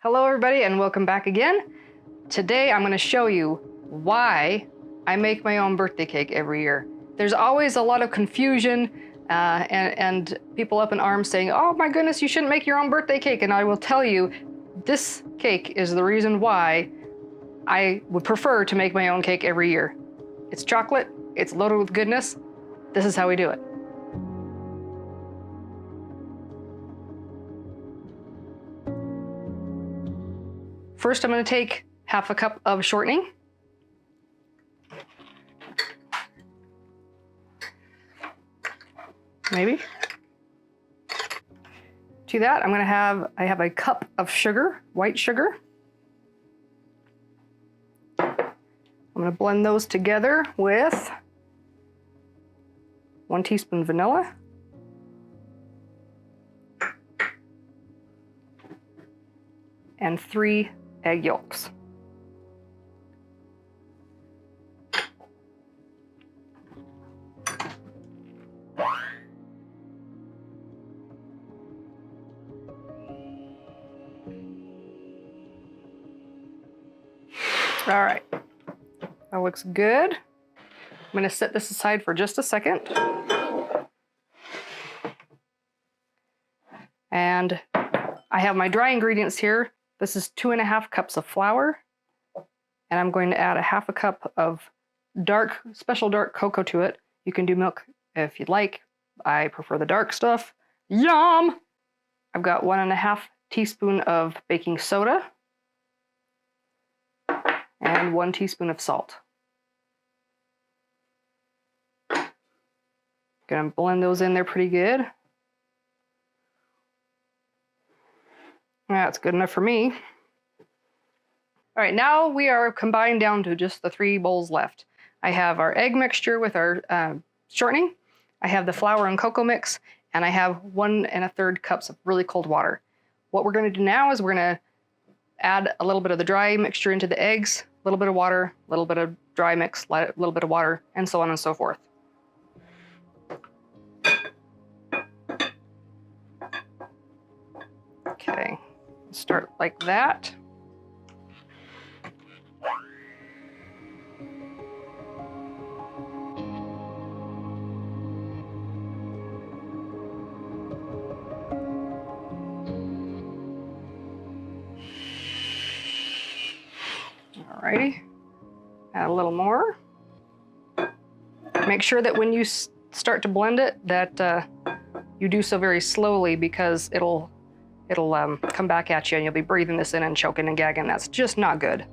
Hello everybody and welcome back again. Today I'm going to show you why I make my own birthday cake every year. There's always a lot of confusion and people up in arms saying, oh my goodness, you shouldn't make your own birthday cake. And I will tell you, this cake is the reason why I would prefer to make my own cake every year. It's chocolate, it's loaded with goodness. This is how we do it. First, I'm going to take half a cup of shortening. Maybe. To that, I have a cup of sugar, white sugar. I'm going to blend those together with 1 teaspoon vanilla. And 3 egg yolks. All right, that looks good. I'm gonna set this aside for just a second. And I have my dry ingredients here. This is 2½ cups of flour, and I'm going to add a ½ cup of special dark cocoa to it. You can do milk if you'd like. I prefer the dark stuff. Yum! I've got 1½ teaspoon of baking soda and 1 teaspoon of salt. Gonna blend those in there pretty good. That's good enough for me. All right, now we are combined down to just the 3 bowls left. I have our egg mixture with our shortening. I have the flour and cocoa mix, and I have 1 1/3 cups of really cold water. What we're gonna do now is we're gonna add a little bit of the dry mixture into the eggs, a little bit of water, a little bit of dry mix, a little bit of water, and so on and so forth. Okay. Start like that. Alrighty, add a little more. Make sure that when you start to blend it that you do so very slowly, because it'll come back at you and you'll be breathing this in and choking and gagging. That's just not good.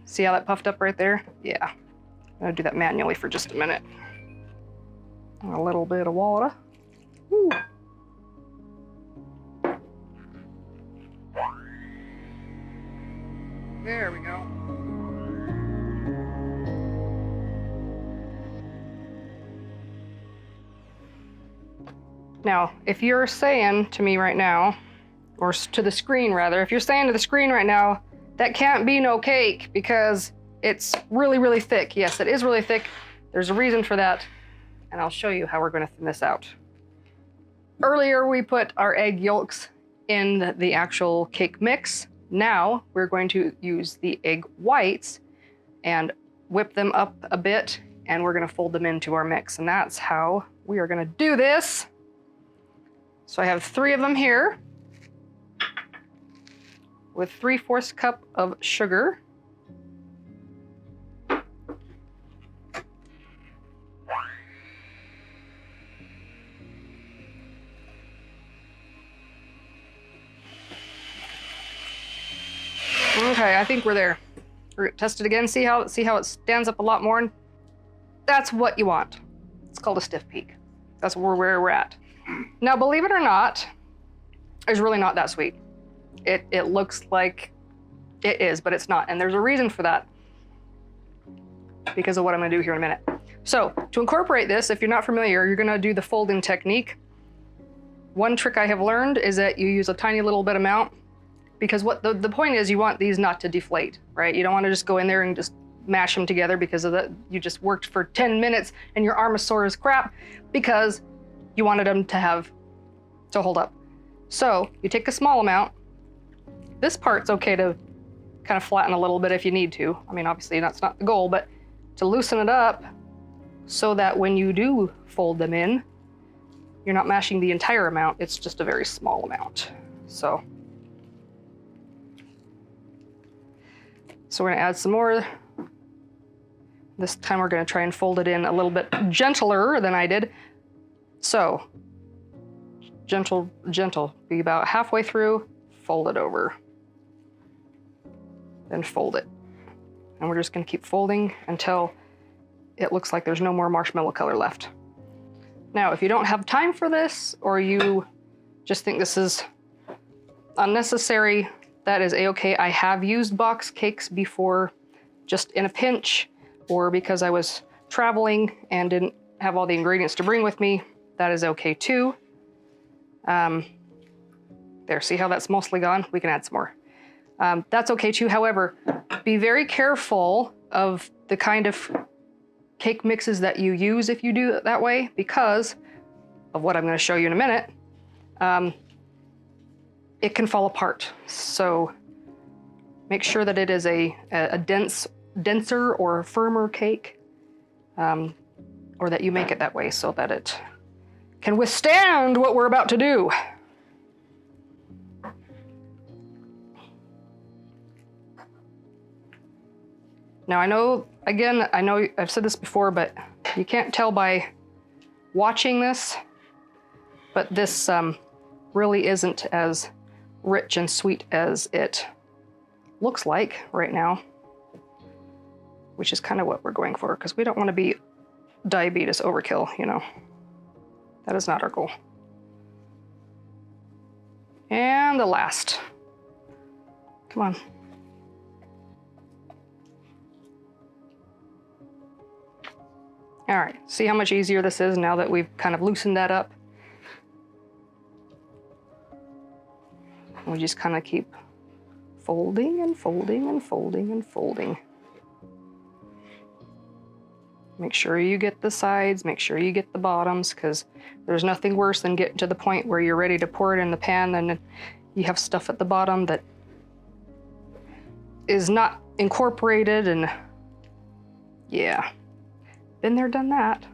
See how that puffed up right there? Yeah. I'm gonna do that manually for just a minute. A little bit of water. Woo. There we go. Now, if you're saying to me right now, or to the screen rather, if you're saying to the screen right now, that can't be no cake because it's really, really thick. Yes, it is really thick. There's a reason for that, and I'll show you how we're going to thin this out. Earlier, we put our egg yolks in the actual cake mix. Now, we're going to use the egg whites and whip them up a bit, and we're going to fold them into our mix, and that's how we are going to do this. So I have 3 of them here with 3/4 cup of sugar. Okay, I think we're there. We're gonna test it again, see how it stands up a lot more. That's what you want. It's called a stiff peak. That's where we're at. Now, believe it or not, it's really not that sweet. It looks like it is, but it's not. And there's a reason for that, because of what I'm gonna do here in a minute. So to incorporate this, if you're not familiar, you're gonna do the folding technique. One trick I have learned is that you use a tiny little bit amount, because what the point is, you want these not to deflate, right? You don't wanna just go in there and just mash them together because of that. You just worked for 10 minutes and your arm is sore as crap because you wanted them to hold up. So you take a small amount. This part's okay to kind of flatten a little bit if you need to. I mean, obviously that's not the goal, but to loosen it up so that when you do fold them in, you're not mashing the entire amount, it's just a very small amount. So we're gonna add some more. This time we're gonna try and fold it in a little bit gentler than I did. So, gentle, be about halfway through, fold it over. Then fold it. And we're just gonna keep folding until it looks like there's no more marshmallow color left. Now, if you don't have time for this, or you just think this is unnecessary, that is a-okay. I have used box cakes before, just in a pinch, or because I was traveling and didn't have all the ingredients to bring with me. That is okay too. There, see how that's mostly gone? We can add some more. That's okay too. However, be very careful of the kind of cake mixes that you use if you do it that way, because of what I'm going to show you in a minute. It can fall apart. So make sure that it is a denser or firmer cake, or that you make it that way so that it can withstand what we're about to do. Now I know I've said this before, but you can't tell by watching this, but this really isn't as rich and sweet as it looks like right now, which is kind of what we're going for, because we don't want to be diabetes overkill, you know. That is not our goal. And the last. Come on. All right, see how much easier this is now that we've kind of loosened that up? We just kind of keep folding and folding and folding and folding. Make sure you get the sides, make sure you get the bottoms, because there's nothing worse than getting to the point where you're ready to pour it in the pan and you have stuff at the bottom that is not incorporated, and yeah, been there, done that.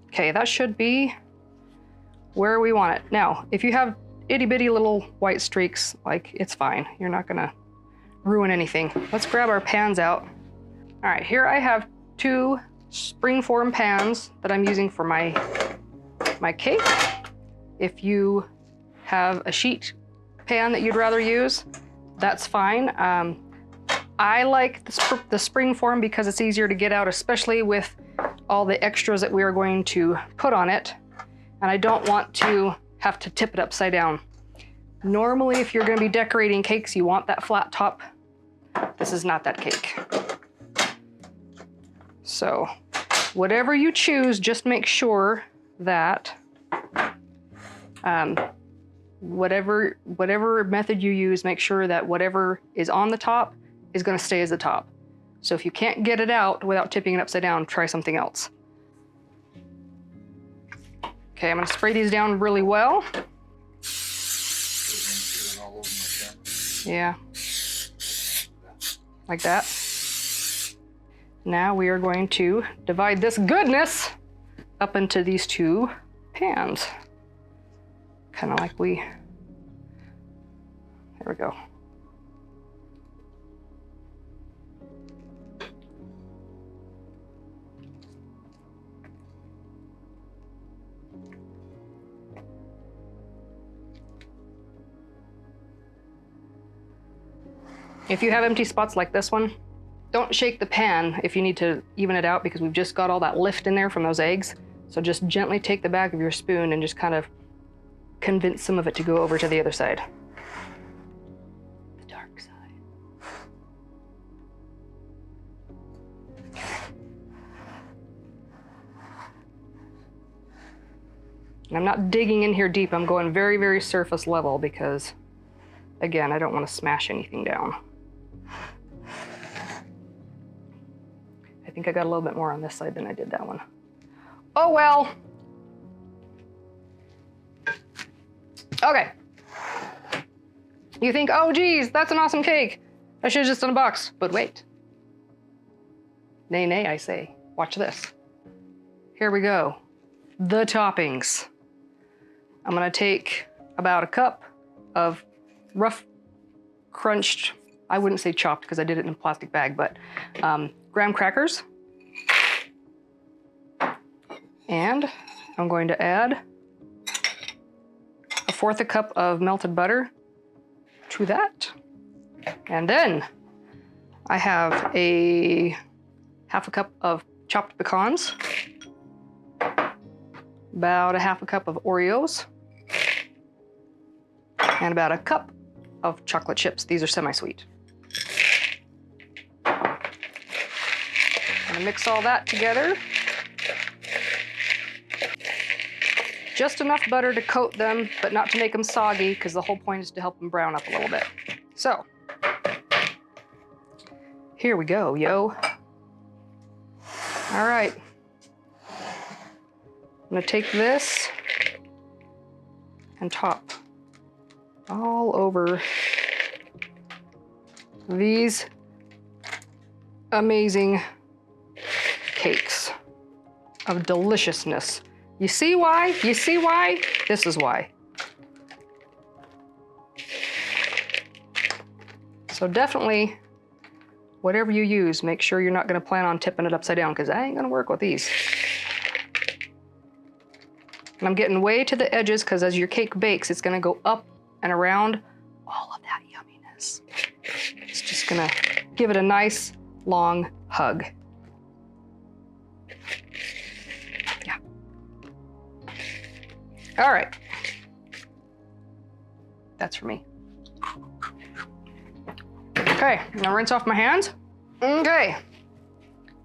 Okay, that should be where we want it. Now, if you have itty bitty little white streaks, like, it's fine. You're not gonna ruin anything. Let's grab our pans out. All right, here I have 2 springform pans that I'm using for my cake. If you have a sheet pan that you'd rather use, that's fine. I like the springform because it's easier to get out, especially with all the extras that we are going to put on it. And I don't want to have to tip it upside down. Normally, if you're gonna be decorating cakes, you want that flat top. This is not that cake. So whatever you choose, just make sure that whatever method you use, make sure that whatever is on the top is gonna stay as the top. So if you can't get it out without tipping it upside down, try something else. Okay, I'm gonna spray these down really well. Yeah. Like that. Now we are going to divide this goodness up into these 2 pans. Kind of like there we go. If you have empty spots like this one, don't shake the pan if you need to even it out, because we've just got all that lift in there from those eggs. So just gently take the back of your spoon and just kind of convince some of it to go over to the other side. The dark side. And I'm not digging in here deep. I'm going very, very surface level because Again, I don't want to smash anything down. I think I got a little bit more on this side than I did that one. Oh well. Okay. You think, oh geez, that's an awesome cake. I should have just done a box, but wait. Nay, nay, I say. Watch this. Here we go. The toppings. I'm gonna take about a cup of rough crunched, I wouldn't say chopped because I did it in a plastic bag, but graham crackers. And I'm going to add 1/4 cup of melted butter to that. And then I have a 1/2 cup of chopped pecans, about a 1/2 cup of Oreos, and about a cup of chocolate chips. These are semi-sweet. I'm gonna mix all that together. Just enough butter to coat them, but not to make them soggy, because the whole point is to help them brown up a little bit. So, here we go, yo. All right. I'm gonna take this and top all over these amazing cakes of deliciousness. You see why? You see why? This is why. So definitely, whatever you use, make sure you're not gonna plan on tipping it upside down, because I ain't gonna work with these. And I'm getting way to the edges, because as your cake bakes, it's gonna go up and around all of that yumminess. It's just gonna give it a nice, long hug. Yeah. All right. That's for me. Okay, now rinse off my hands. Okay,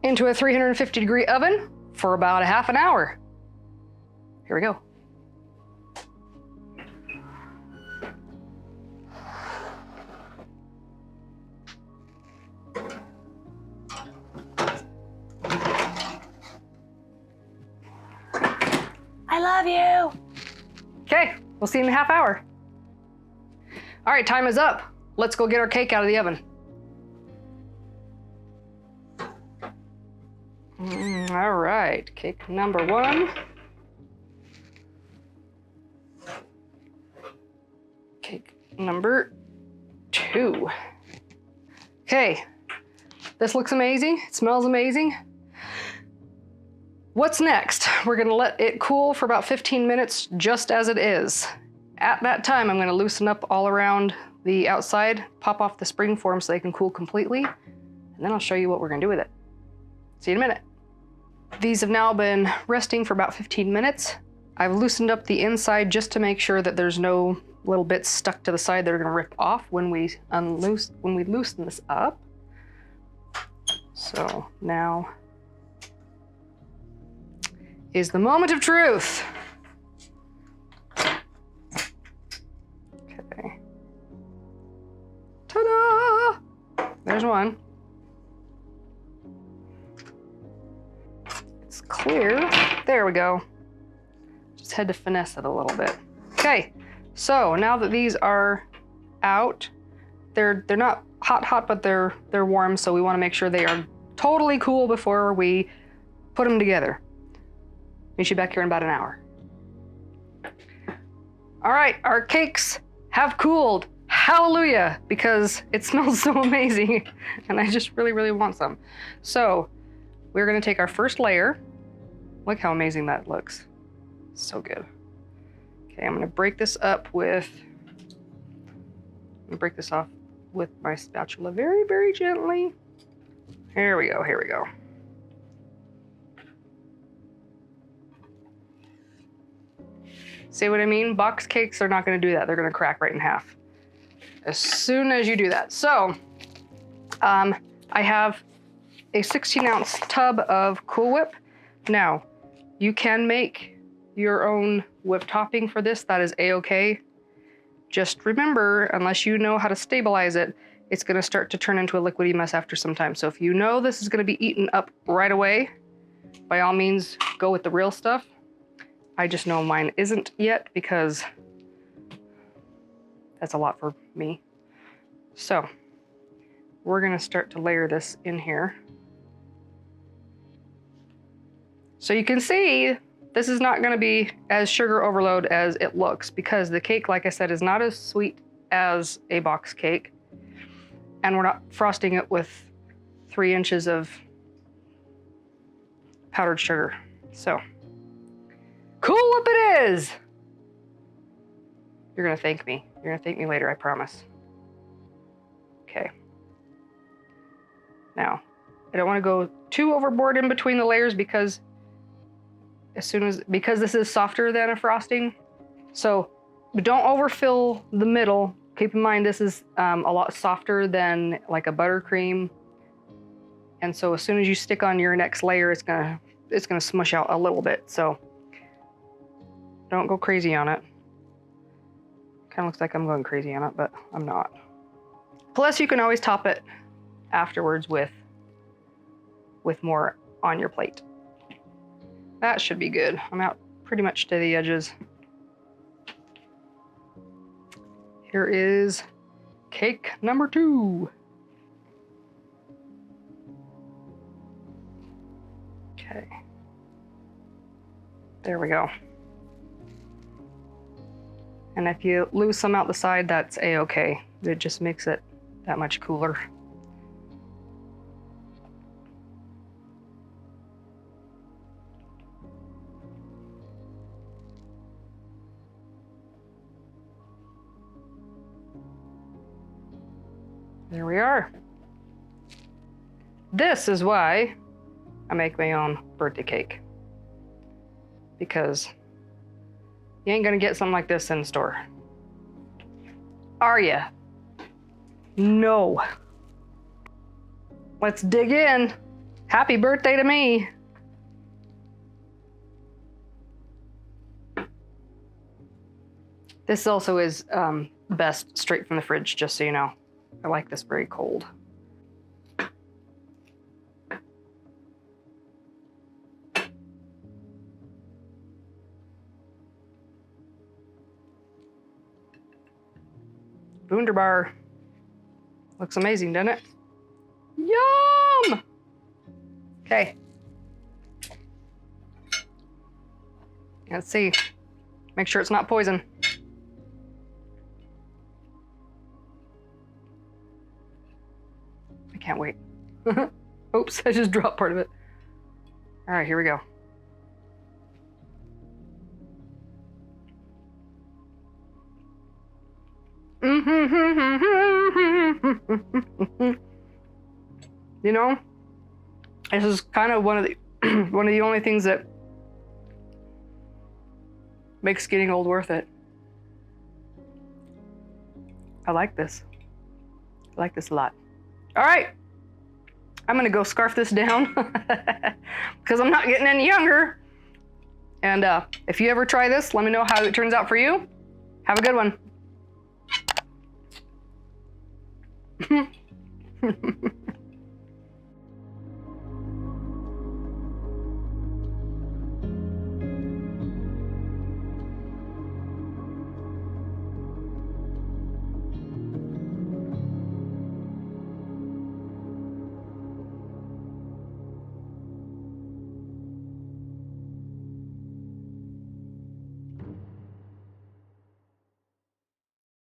into a 350-degree oven for about a 1/2 hour. Here we go. I love you. Okay, we'll see you in a 1/2 hour. All right, time is up. Let's go get our cake out of the oven. All right, cake number 1. Cake number 2. Okay, this looks amazing. It smells amazing. What's next? We're gonna let it cool for about 15 minutes just as it is. At that time, I'm gonna loosen up all around the outside, pop off the spring form so they can cool completely, and then I'll show you what we're gonna do with it. See you in a minute. These have now been resting for about 15 minutes. I've loosened up the inside just to make sure that there's no little bits stuck to the side that are gonna rip off when we loosen this up. So now is the moment of truth. Okay. Ta-da! There's one. It's clear. There we go. Just had to finesse it a little bit. Okay, so now that these are out, they're not hot, but they're warm, so we want to make sure they are totally cool before we put them together. Meet you back here in about an hour. All right, our cakes have cooled. Hallelujah, because it smells so amazing and I just really, really want some. So we're gonna take our first layer. Look how amazing that looks. So good. Okay, I'm gonna break this up with, break this off with my spatula very, very gently. Here we go, here we go. See what I mean? Box cakes are not gonna do that. They're gonna crack right in half as soon as you do that. So I have a 16-ounce tub of Cool Whip. Now, you can make your own whip topping for this. That is a-okay. just remember, unless you know how to stabilize it, it's gonna start to turn into a liquidy mess after some time. So if you know this is gonna be eaten up right away, by all means, go with the real stuff. I just know mine isn't yet because that's a lot for me. So we're gonna start to layer this in here. So you can see this is not gonna be as sugar overload as it looks because the cake, like I said, is not as sweet as a box cake. And we're not frosting it with 3 inches of powdered sugar. So, Cool Whip it is! You're gonna thank me. You're gonna thank me later, I promise. Okay. Now, I don't wanna go too overboard in between the layers because because this is softer than a frosting. So don't overfill the middle. Keep in mind, this is a lot softer than like a buttercream. And so as soon as you stick on your next layer, it's gonna smush out a little bit. So don't go crazy on it. Kind of looks like I'm going crazy on it, but I'm not. Plus you can always top it afterwards with more on your plate. That should be good. I'm out pretty much to the edges. Here is cake number 2. Okay. There we go. And if you lose some out the side, that's a-okay. It just makes it that much cooler. There we are. This is why I make my own birthday cake. Because you ain't gonna get something like this in the store. Are ya? No. Let's dig in. Happy birthday to me. This also is best straight from the fridge, just so you know. I like this very cold. Wunderbar. Looks amazing, doesn't it? Yum! Okay. Let's see. Make sure it's not poison. I can't wait. Oops, I just dropped part of it. All right, here we go. You know, this is kind of one of the only things that makes getting old worth it. I like this. I like this a lot. All right, I'm gonna go scarf this down because I'm not getting any younger. And if you ever try this, let me know how it turns out for you. Have a good one.